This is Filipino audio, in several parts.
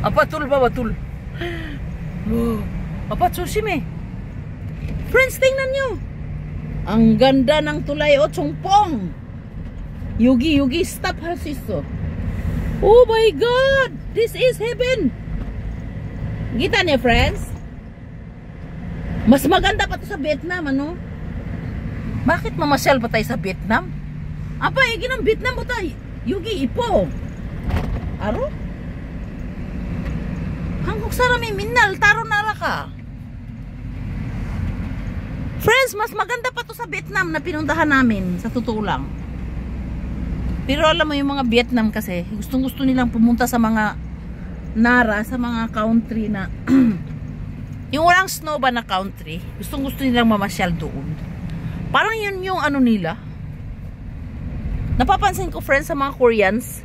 아빠 tul ba tul? Apa sushime. Friends, tingnan nyo. Ang ganda ng tulay o Chongpong. Yugi, stop 할 수 있어. Oh my God! This is heaven! Kita niya, friends? Mas maganda pa to sa Vietnam, ano? Bakit mamasyal pa tayo sa Vietnam? Apa, ng Vietnam mo tayo. Yugi, ipo. Aro? 한국 사람이 맨날 따로 나라 ka. Friends, mas maganda pa to sa Vietnam na pinuntahan namin, sa totoo lang. Pero alam mo yung mga Vietnam kasi, gustong-gusto nilang pumunta sa mga nara, sa mga country na yung walang snow ba na country, gustong-gusto nilang mamasyal doon. Parang yun yung ano nila. Napapansin ko, friends, sa mga Koreans,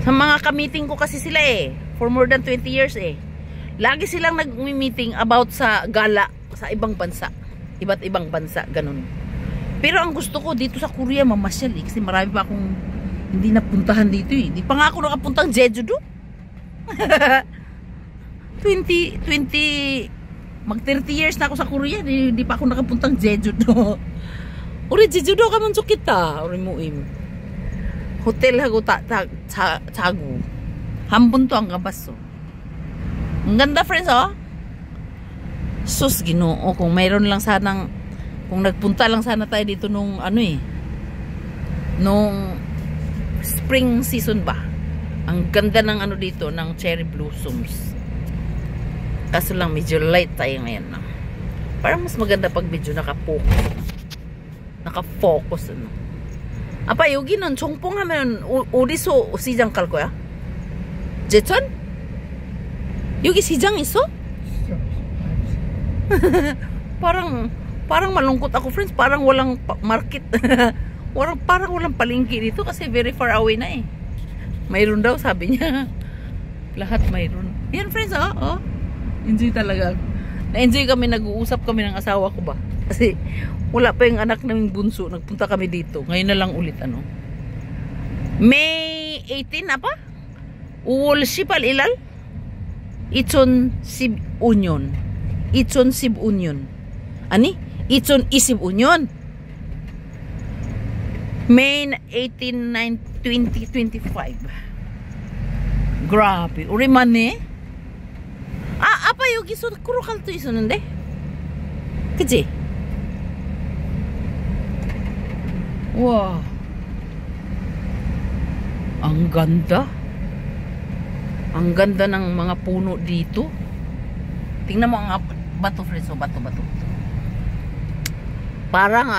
sa mga ka-meeting ko kasi sila for more than 20 years lagi silang nag-meeting about sa gala sa ibang bansa, iba't ibang bansa, ganun. Pero ang gusto ko dito sa Korea mamasyal kasi marami pa akong hindi napuntahan dito di pa nga ako nakapuntang Jeju-do. 20 mag 30 years na ako sa Korea, di pa ako nakapuntang Jeju-do. Uri Jeju-do ka man kita, uri mo hotel hago 자고 한 번도 안 가봤어. Ang ganda, friends, sus, Ginoo, kung mayroon lang sanang, kung nagpunta lang sana tayo dito nung nung spring season ba. Ang ganda ng dito, ng cherry blossoms. Kaso lang medyo light tayo ngayon na. Parang mas maganda pag medyo naka-focus 아빠 여기는 종봉 하면 어디서 시장 갈 거야? 제천? 여기 시장 있어? parang malungkot ako, friends. Parang walang market. parang walang palengke dito kasi very far away na mayroon daw, sabi niya. Lahat mayroon. Yan, friends, enjoy talaga. Na-enjoy kami, nag-uusap kami ng asawa ko ba. Kasi wala pa yung anak naming bunso. Nagpunta kami dito. Ngayon na lang ulit May 18 apa? Uwol sipal ilal? Ichon sib union. Ichon sib union. Ani? Ichon isib union. May 18, 2025. Grabe. Uri man apa 여기서 걸어갈 수 있었는데? 그치? Wow. Ang ganda. Ang ganda ng mga puno dito. Tingnan mo ang bato, friends. Bato. Parang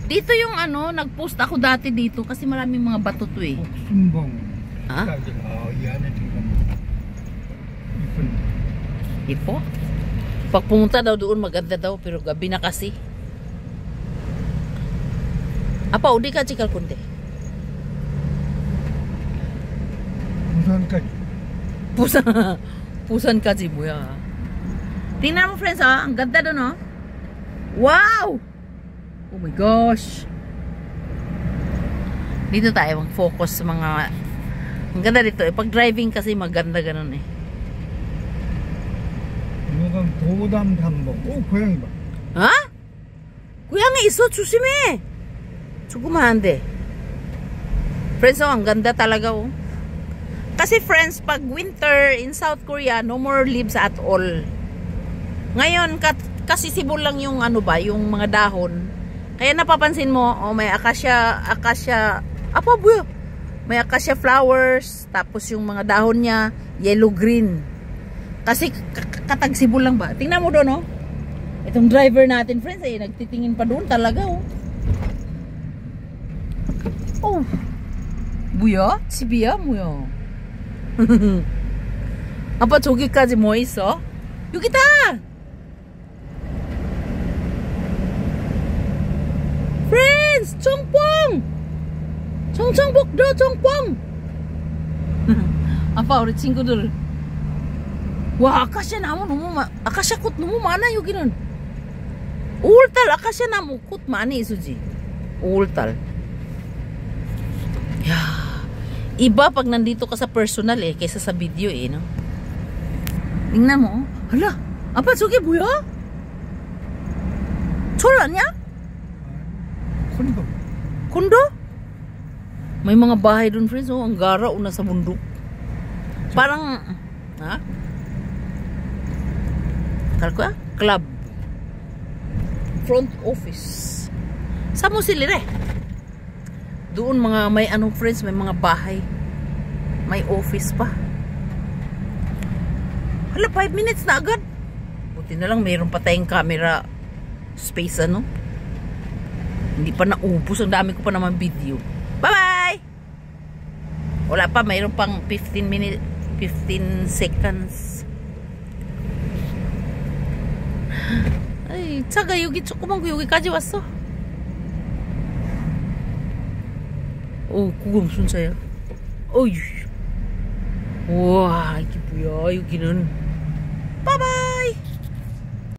dito yung nag-post ako dati dito kasi maraming mga bato to Sumbong. Ha? Ipo? Pag pumunta daw doon maganda daw pero gabi na kasi. Apa udah kaji kal kunde? Busan까지 뭐야? Tingnan mo, friends, ang ganda doon, Wow! Oh my gosh! Dito tayo mag-focus sa mga. Ang ganda dito pag driving kasi maganda ganun 이건 도담 담복. 고양이 봐. 고양이 있어, 조심해. 조그만 한데. Friends, ang ganda talaga Kasi, friends, pag winter in South Korea, no more leaves at all. Ngayon, kasi sibol lang yung yung mga dahon. Kaya napapansin mo, may acacia, apa buyo? May acacia flowers, tapos yung mga dahon niya, yellow-green. Kasi katagsibol lang ba? Tingnan mo doon, Itong driver natin, friends, nagtitingin pa doon talaga, 뭐야? 집이야? 뭐야? 아빠 저기까지 뭐 있어? 여기다! Friends! 청뽕! 청청복도 청뽕! 아빠 우리 친구들 와 아카시아 나무 아카시아 꽃 너무 많아 여기는 5월달 아카시아 나무 꽃 많이 있으지 5월달 야 Iba pag nandito ka sa personal eh, kaysa sa video eh, no? Tingnan mo. Hala, apa 저게 뭐야? 철 아니야? 콘도. Kondo? May mga bahay dun, friends. Oh, ang gara una sa bundok. Parang, ha? Kala club. Front office. Sa mo silire? Doon mga may ano, friends, may mga bahay. May office pa. Hala, 5 minutes na agad. Buti na lang mayroon pa tayong camera space, ano? Hindi pa naubos. Ang dami ko pa naman video. Bye-bye! Wala pa, mayroon pang 15 minutes, 15 seconds. Ay, 차가 여기 조그만 거 여기까지 왔어. 그거 무슨 차야? 어이. 와, 이게 뭐야, 여기는.